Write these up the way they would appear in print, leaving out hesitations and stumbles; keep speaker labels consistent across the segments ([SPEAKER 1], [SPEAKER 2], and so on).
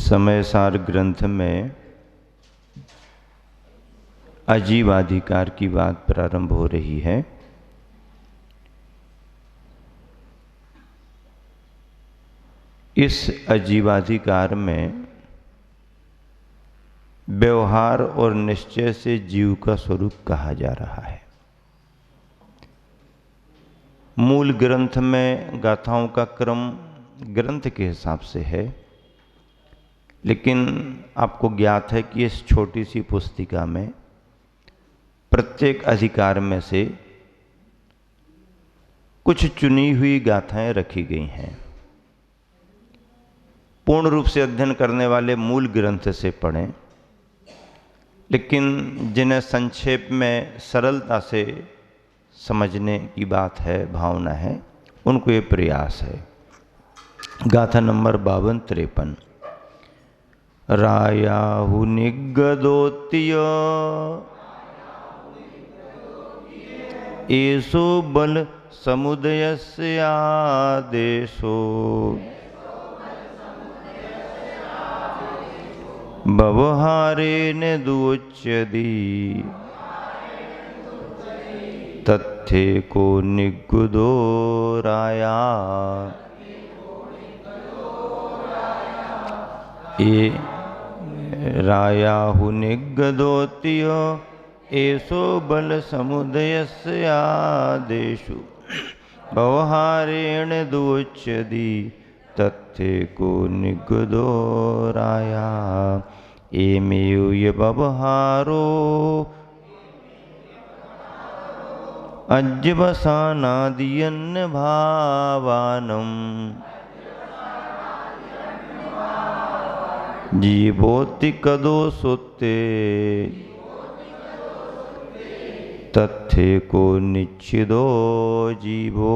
[SPEAKER 1] समयसार ग्रंथ में आजीवाधिकार की बात प्रारंभ हो रही है। इस आजीवाधिकार में व्यवहार और निश्चय से जीव का स्वरूप कहा जा रहा है। मूल ग्रंथ में गाथाओं का क्रम ग्रंथ के हिसाब से है, लेकिन आपको ज्ञात है कि इस छोटी सी पुस्तिका में प्रत्येक अधिकार में से कुछ चुनी हुई गाथाएं रखी गई हैं। पूर्ण रूप से अध्ययन करने वाले मूल ग्रंथ से पढ़ें, लेकिन जिन्हें संक्षेप में सरलता से समझने की बात है, भावना है, उनको ये प्रयास है। गाथा नंबर 52-53। रायाहु निगदोत्य एषो बल समुदयस्य आदेशो व्यवहारेण दुच्यति तथ्ये को निगुदो राया। ये रायाहु निगदोत्य एषो बल समुदयस्य आदेशु व्यवहारेण दुच्यति तथ्ये को निगुदो राया। एमेव ये व्यवहारो अज्वसानादियन्न भावानम् जीवोति कदो सुते तथ्ये को निच्छिदो जीवो।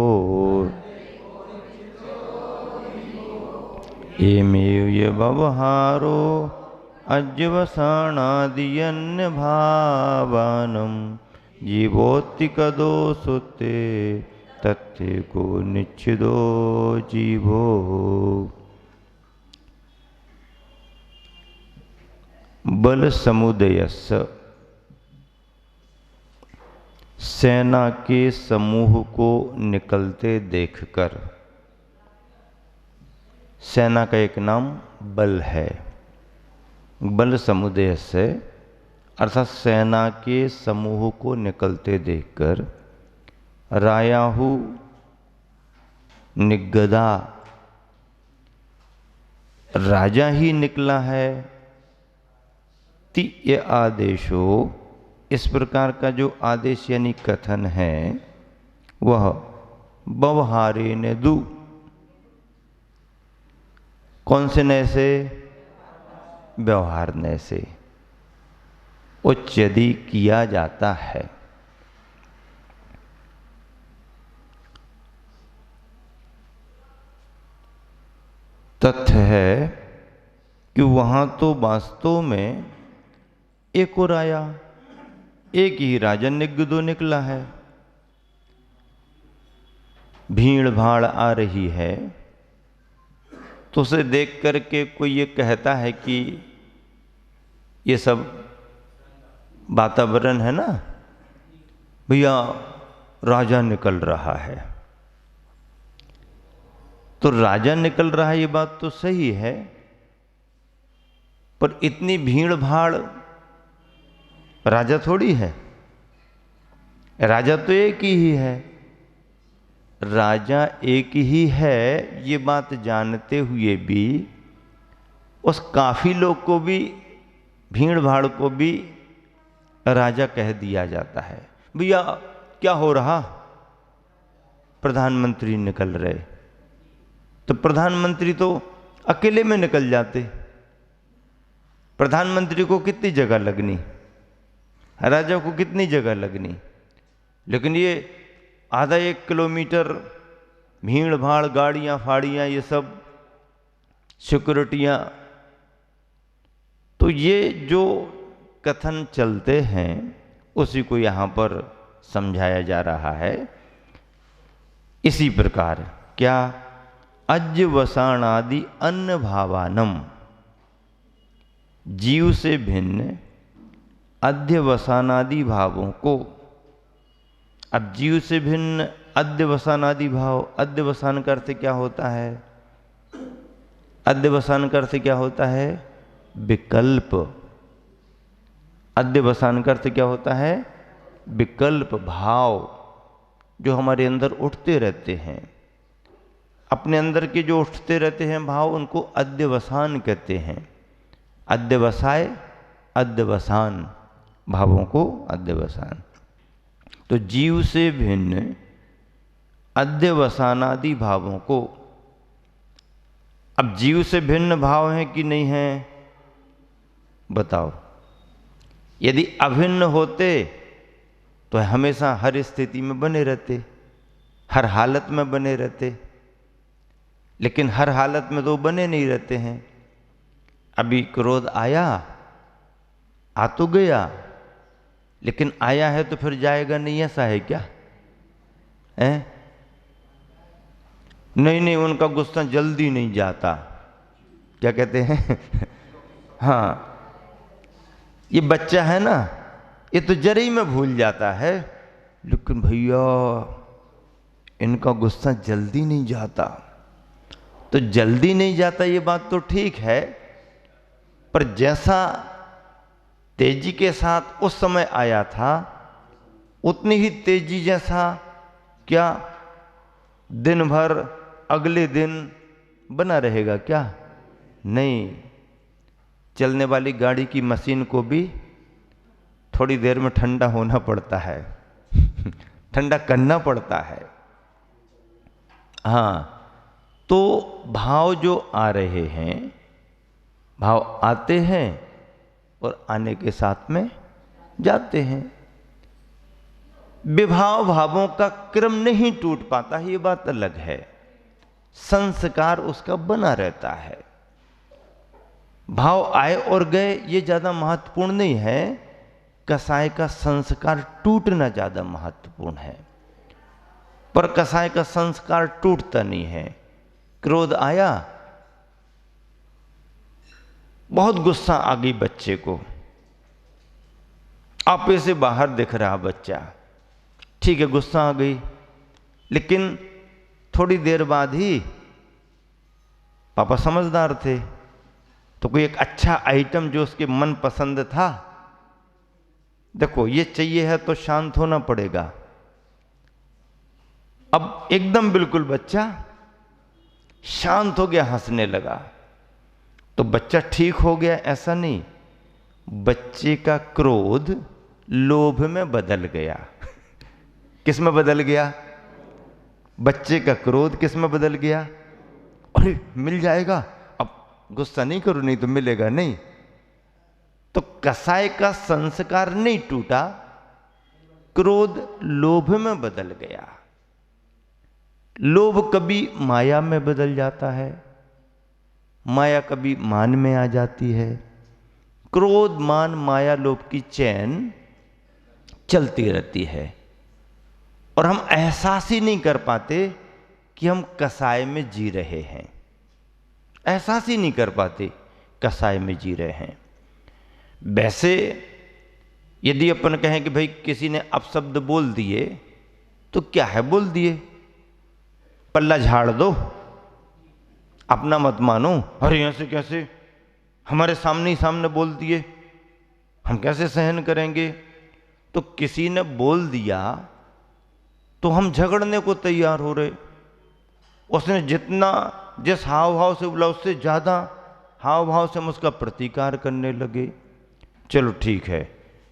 [SPEAKER 1] एमेव ये व्यवहारो अज्वसानादियन्न भावानम् जीवोति कदो सुते तथ्ये को निच्छिदो जीवो। बल समुदयस्य, सेना के समूह को निकलते देखकर, सेना का एक नाम बल है। बल समुदयस्य अर्थात सेना के समूह को निकलते देखकर रायाहु निगदा, राजा ही निकला है। ति ये आदेशो, इस प्रकार का जो आदेश यानी कथन है वह व्यवहारेण दु, कौन से नय से? व्यवहार नय से उच्यदि किया जाता है। तथ्य है कि वहां तो वास्तव में एक और आया, एक ही राजा निगदो निकला है। भीड़ भाड़ आ रही है तो उसे देख करके कोई ये कहता है कि ये सब वातावरण है ना भैया, राजा निकल रहा है। तो राजा निकल रहा है, ये बात तो सही है, पर इतनी भीड़ भाड़ राजा थोड़ी है। राजा तो एक ही है। राजा एक ही है, ये बात जानते हुए भी उस काफिलों को भी, भीड़ भाड़ को भी राजा कह दिया जाता है। भैया क्या हो रहा? प्रधानमंत्री निकल रहे। तो प्रधानमंत्री तो अकेले में निकल जाते, प्रधानमंत्री को कितनी जगह लगनी, राजा को कितनी जगह लगनी। लेकिन ये आधा 1 किलोमीटर भीड़ भाड़, गाड़ियां फाड़ियां, ये सब सिक्योरिटियां, तो ये जो कथन चलते हैं उसी को यहाँ पर समझाया जा रहा है। इसी प्रकार क्या अज्वसानादि अन्न भावानम, जीव से भिन्न अध्यवसानादि भावों को। अब जीव से भिन्न अध्यवसानादि भाव, अध्यवसान का अर्थ क्या होता है? अध्यवसान का अर्थ क्या होता है? विकल्प। अध्यवसान का अर्थ क्या होता है? विकल्प भाव जो हमारे अंदर उठते रहते हैं। अपने अंदर के जो उठते रहते हैं भाव, उनको अध्यवसान कहते हैं। अध्यवसाय, अध्यवसान, भावों को अध्यवसान। तो जीव से भिन्न अध्यवसानादि भावों को। अब जीव से भिन्न भाव हैं कि नहीं हैं? बताओ। यदि अभिन्न होते तो हमेशा हर स्थिति में बने रहते, हर हालत में बने रहते, लेकिन हर हालत में तो बने नहीं रहते हैं। अभी क्रोध आया, आ तो गया, लेकिन आया है तो फिर जाएगा नहीं, ऐसा है क्या? है? नहीं नहीं, उनका गुस्सा जल्दी नहीं जाता। क्या कहते हैं? हाँ, ये बच्चा है ना, ये तो जरा ही में भूल जाता है, लेकिन भैया इनका गुस्सा जल्दी नहीं जाता। तो जल्दी नहीं जाता ये बात तो ठीक है, पर जैसा तेजी के साथ उस समय आया था, उतनी ही तेजी जैसा क्या दिन भर अगले दिन बना रहेगा क्या? नहीं। चलने वाली गाड़ी की मशीन को भी थोड़ी देर में ठंडा होना पड़ता है ठंडा करना पड़ता है। हाँ, तो भाव जो आ रहे हैं, भाव आते हैं और आने के साथ में जाते हैं। विभाव भावों का क्रम नहीं टूट पाता, ये बात अलग है। संस्कार उसका बना रहता है। भाव आए और गए ये ज्यादा महत्वपूर्ण नहीं है, कसाय का संस्कार टूटना ज्यादा महत्वपूर्ण है। पर कसाय का संस्कार टूटता नहीं है। क्रोध आया, बहुत गुस्सा आ गई बच्चे को, आपे से बाहर दिख रहा बच्चा, ठीक है गुस्सा आ गई, लेकिन थोड़ी देर बाद ही पापा समझदार थे, तो कोई एक अच्छा आइटम जो उसके मन पसंद था, देखो ये चाहिए है तो शांत होना पड़ेगा। अब एकदम बिल्कुल बच्चा शांत हो गया, हंसने लगा, तो बच्चा ठीक हो गया ऐसा नहीं, बच्चे का क्रोध लोभ में बदल गया। किस में बदल गया? बच्चे का क्रोध किस में बदल गया? अरे मिल जाएगा, अब गुस्सा नहीं करो नहीं तो मिलेगा नहीं। तो कसाय का संस्कार नहीं टूटा, क्रोध लोभ में बदल गया। लोभ कभी माया में बदल जाता है, माया कभी मान में आ जाती है। क्रोध मान माया लोभ की चैन चलती रहती है, और हम एहसास ही नहीं कर पाते कि हम कसाय में जी रहे हैं। एहसास ही नहीं कर पाते कसाय में जी रहे हैं। वैसे यदि अपन कहें कि भाई किसी ने अपशब्द बोल दिए, तो क्या है बोल दिए, पल्ला झाड़ दो, अपना मत मानो। अरे ऐसे कैसे, हमारे सामने ही सामने बोल दिए, हम कैसे सहन करेंगे? तो किसी ने बोल दिया तो हम झगड़ने को तैयार हो रहे। उसने जितना जिस हाव भाव से बोला उससे ज्यादा हाव भाव से हम उसका प्रतिकार करने लगे। चलो ठीक है,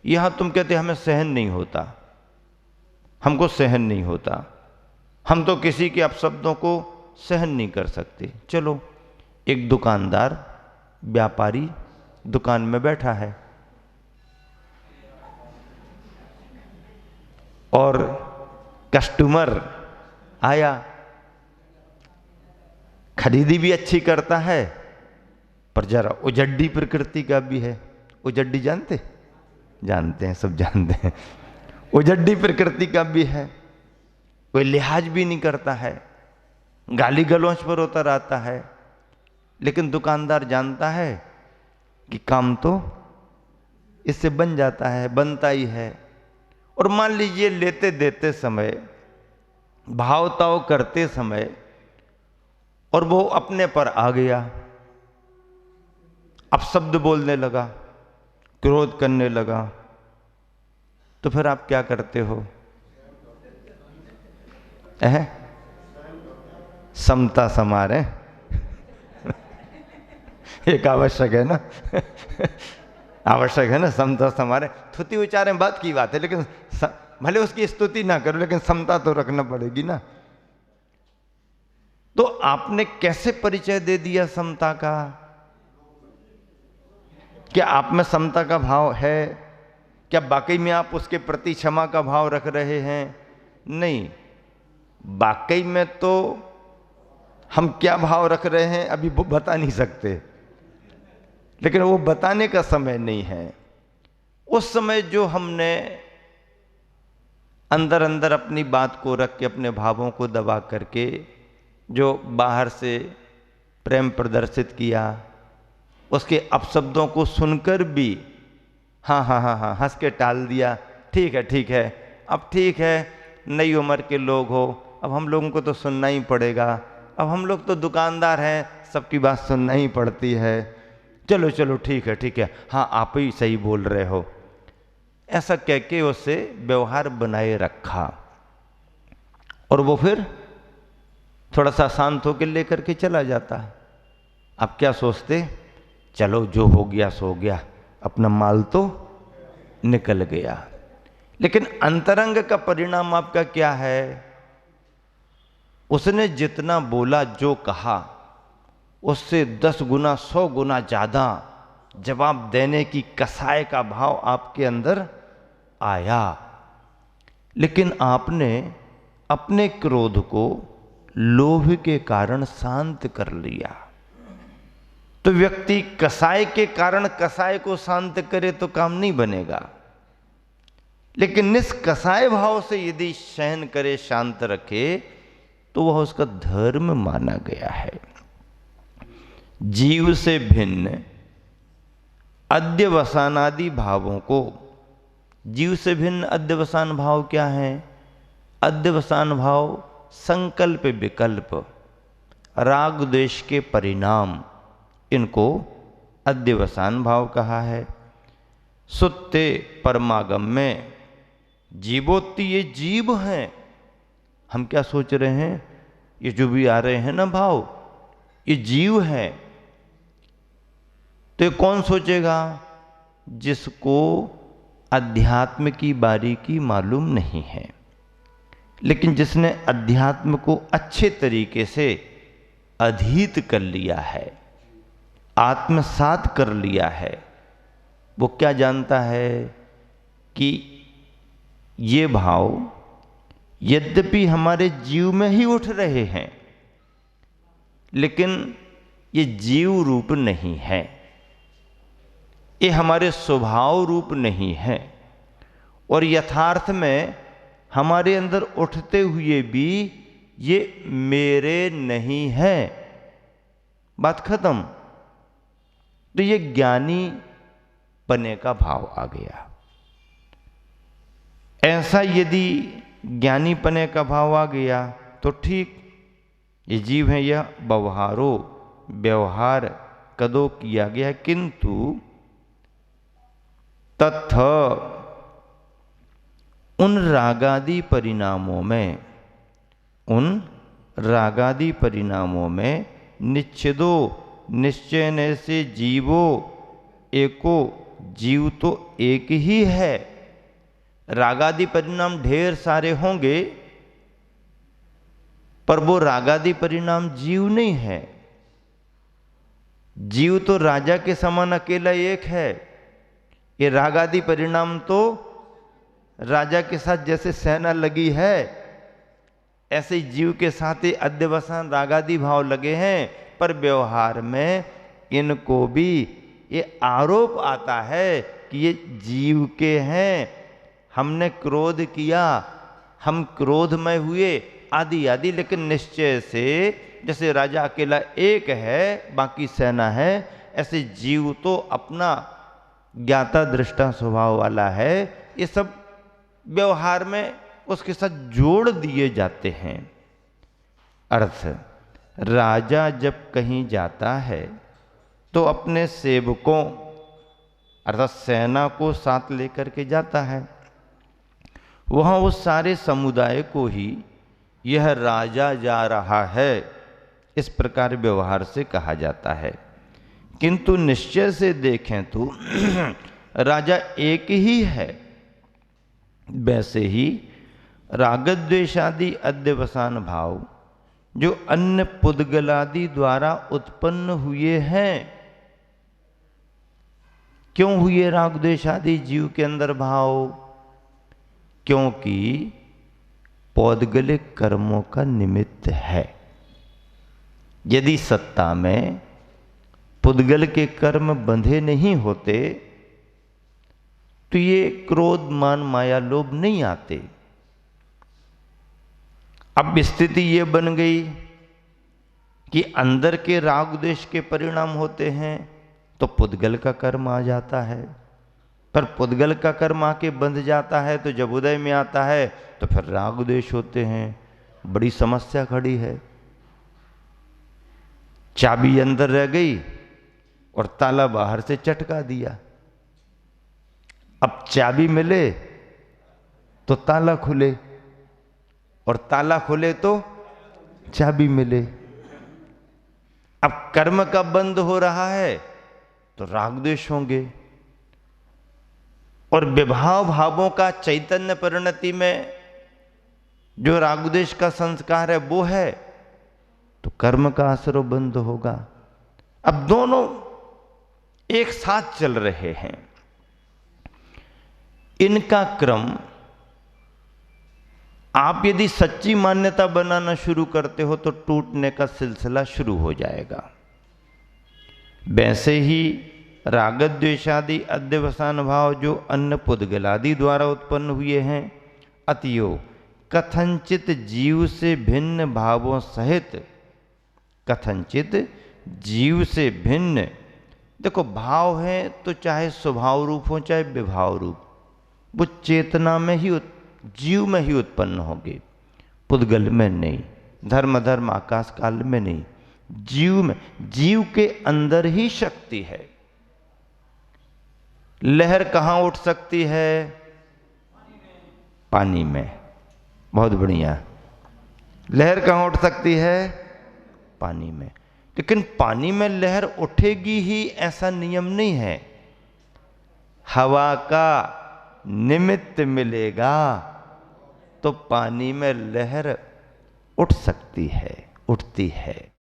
[SPEAKER 1] यहां तुम कहते हमें सहन नहीं होता, हमको सहन नहीं होता, हम तो किसी के अपशब्दों को सहन नहीं कर सकते। चलो, एक दुकानदार व्यापारी दुकान में बैठा है और कस्टमर आया, खरीदी भी अच्छी करता है, पर जरा उजड्डी प्रकृति का भी है। उजड्डी जानते? जानते हैं, सब जानते हैं। उजड्डी प्रकृति का भी है, कोई लिहाज भी नहीं करता है, गाली गलौज पर होता रहता है। लेकिन दुकानदार जानता है कि काम तो इससे बन जाता है, बनता ही है। और मान लीजिए लेते देते समय, भाव ताव करते समय और वो अपने पर आ गया, अब शब्द बोलने लगा, क्रोध करने लगा, तो फिर आप क्या करते हो? समता समारे एक आवश्यक है ना आवश्यक है ना, समता समारे। थुति उच्चारण बात की बात है, लेकिन भले उसकी स्तुति ना करो, लेकिन समता तो रखना पड़ेगी ना। तो आपने कैसे परिचय दे दिया समता का? क्या आप में समता का भाव है? क्या वाकई में आप उसके प्रति क्षमा का भाव रख रहे हैं? नहीं, वाकई में तो हम क्या भाव रख रहे हैं अभी वो बता नहीं सकते, लेकिन वो बताने का समय नहीं है। उस समय जो हमने अंदर अंदर अपनी बात को रख के, अपने भावों को दबा करके जो बाहर से प्रेम प्रदर्शित किया, उसके अपशब्दों को सुनकर भी हाँ हाँ हाँ हाँ हंस के टाल दिया, ठीक है ठीक है, अब ठीक है, नई उम्र के लोग हो, अब हम लोगों को तो सुनना ही पड़ेगा, अब हम लोग तो दुकानदार हैं, सबकी बात सुनना ही पड़ती है, चलो चलो ठीक है ठीक है, हाँ आप ही सही बोल रहे हो, ऐसा कह के उससे व्यवहार बनाए रखा। और वो फिर थोड़ा सा शांत होकर लेकर के चला जाता है। आप क्या सोचते? चलो जो हो गया सो गया, अपना माल तो निकल गया। लेकिन अंतरंग का परिणाम आपका क्या है? उसने जितना बोला, जो कहा, उससे 10 गुना 100 गुना ज्यादा जवाब देने की कसाई का भाव आपके अंदर आया। लेकिन आपने अपने क्रोध को लोभ के कारण शांत कर लिया। तो व्यक्ति कसाई के कारण कसाई को शांत करे तो काम नहीं बनेगा, लेकिन निष्कसाय भाव से यदि सहन करे, शांत रखे, तो वह उसका धर्म माना गया है। जीव से भिन्न अध्यवसानादि भावों को, जीव से भिन्न अध्यवसान भाव क्या है? अध्यवसान भाव संकल्प विकल्प, राग द्वेष के परिणाम, इनको अध्यवसान भाव कहा है। सुत्ते परमागम में जीवोत्ति, ये जीव हैं। हम क्या सोच रहे हैं? ये जो भी आ रहे हैं ना भाव, ये जीव है। तो ये कौन सोचेगा? जिसको अध्यात्म की बारीकी मालूम नहीं है, लेकिन जिसने अध्यात्म को अच्छे तरीके से अधीत कर लिया है, आत्मसात कर लिया है, वो क्या जानता है कि ये भाव यद्यपि हमारे जीव में ही उठ रहे हैं, लेकिन ये जीव रूप नहीं है, ये हमारे स्वभाव रूप नहीं है, और यथार्थ में हमारे अंदर उठते हुए भी ये मेरे नहीं है। बात खत्म। तो ये ज्ञानी बने का भाव आ गया। ऐसा यदि ज्ञानी पने का भाव आ गया तो ठीक, ये जीव है, यह व्यवहार कदो किया गया, किंतु तथ उन रागादि परिणामों में, उन रागादि परिणामों में निश्चिदो, निश्चय से जीवो एको, जीव तो एक ही है। रागादि परिणाम ढेर सारे होंगे, पर वो रागादि परिणाम जीव नहीं है। जीव तो राजा के समान अकेला एक है। ये रागादि परिणाम तो राजा के साथ जैसे सेना लगी है, ऐसे ही जीव के साथ ही अध्यवसान रागादि भाव लगे हैं। पर व्यवहार में इनको भी ये आरोप आता है कि ये जीव के हैं, हमने क्रोध किया, हम क्रोधमय हुए, आदि आदि। लेकिन निश्चय से जैसे राजा अकेला एक है, बाकी सेना है, ऐसे जीव तो अपना ज्ञाता दृष्टा स्वभाव वाला है, ये सब व्यवहार में उसके साथ जोड़ दिए जाते हैं। अर्थ, राजा जब कहीं जाता है तो अपने सेवकों अर्थात सेना को साथ लेकर के जाता है। वहां उस सारे समुदाय को ही यह राजा जा रहा है इस प्रकार व्यवहार से कहा जाता है। किंतु निश्चय से देखें तो राजा एक ही है। वैसे ही रागद्वेषादि अध्यवसान भाव जो अन्य पुद्गलादि द्वारा उत्पन्न हुए हैं। क्यों हुए रागद्वेषादि जीव के अंदर भाव? क्योंकि पौद्गलिक कर्मों का निमित्त है। यदि सत्ता में पुद्गल के कर्म बंधे नहीं होते तो ये क्रोध मान माया लोभ नहीं आते। अब स्थिति ये बन गई कि अंदर के राग द्वेष के परिणाम होते हैं तो पुद्गल का कर्म आ जाता है। पर पुद्गल का कर्म आके बंध जाता है तो जब उदय में आता है तो फिर राग द्वेष होते हैं। बड़ी समस्या खड़ी है। चाबी अंदर रह गई और ताला बाहर से चटका दिया। अब चाबी मिले तो ताला खुले और ताला खुले तो चाबी मिले। अब कर्म का बंद हो रहा है तो राग द्वेष होंगे और विभाव भावों का चैतन्य परिणति में जो राग द्वेष का संस्कार है वो है तो कर्म का असर बंद होगा। अब दोनों एक साथ चल रहे हैं। इनका क्रम आप यदि सच्ची मान्यता बनाना शुरू करते हो तो टूटने का सिलसिला शुरू हो जाएगा। वैसे ही रागद्वेषादि अध्यवसान भाव जो अन्य पुद्गलादि द्वारा उत्पन्न हुए हैं, अतियो कथंचित जीव से भिन्न भावों सहित, कथंचित जीव से भिन्न, देखो भाव है तो चाहे स्वभाव रूप हो चाहे विभाव रूप, वो चेतना में ही जीव में ही उत्पन्न होंगे, पुद्गल में नहीं, धर्म धर्म आकाश काल में नहीं, जीव में। जीव के अंदर ही शक्ति है। लहर कहां उठ सकती है? पानी में। बहुत बढ़िया। लहर कहां उठ सकती है? पानी में। लेकिन पानी में लहर उठेगी ही ऐसा नियम नहीं है। हवा का निमित्त मिलेगा तो पानी में लहर उठ सकती है, उठती है।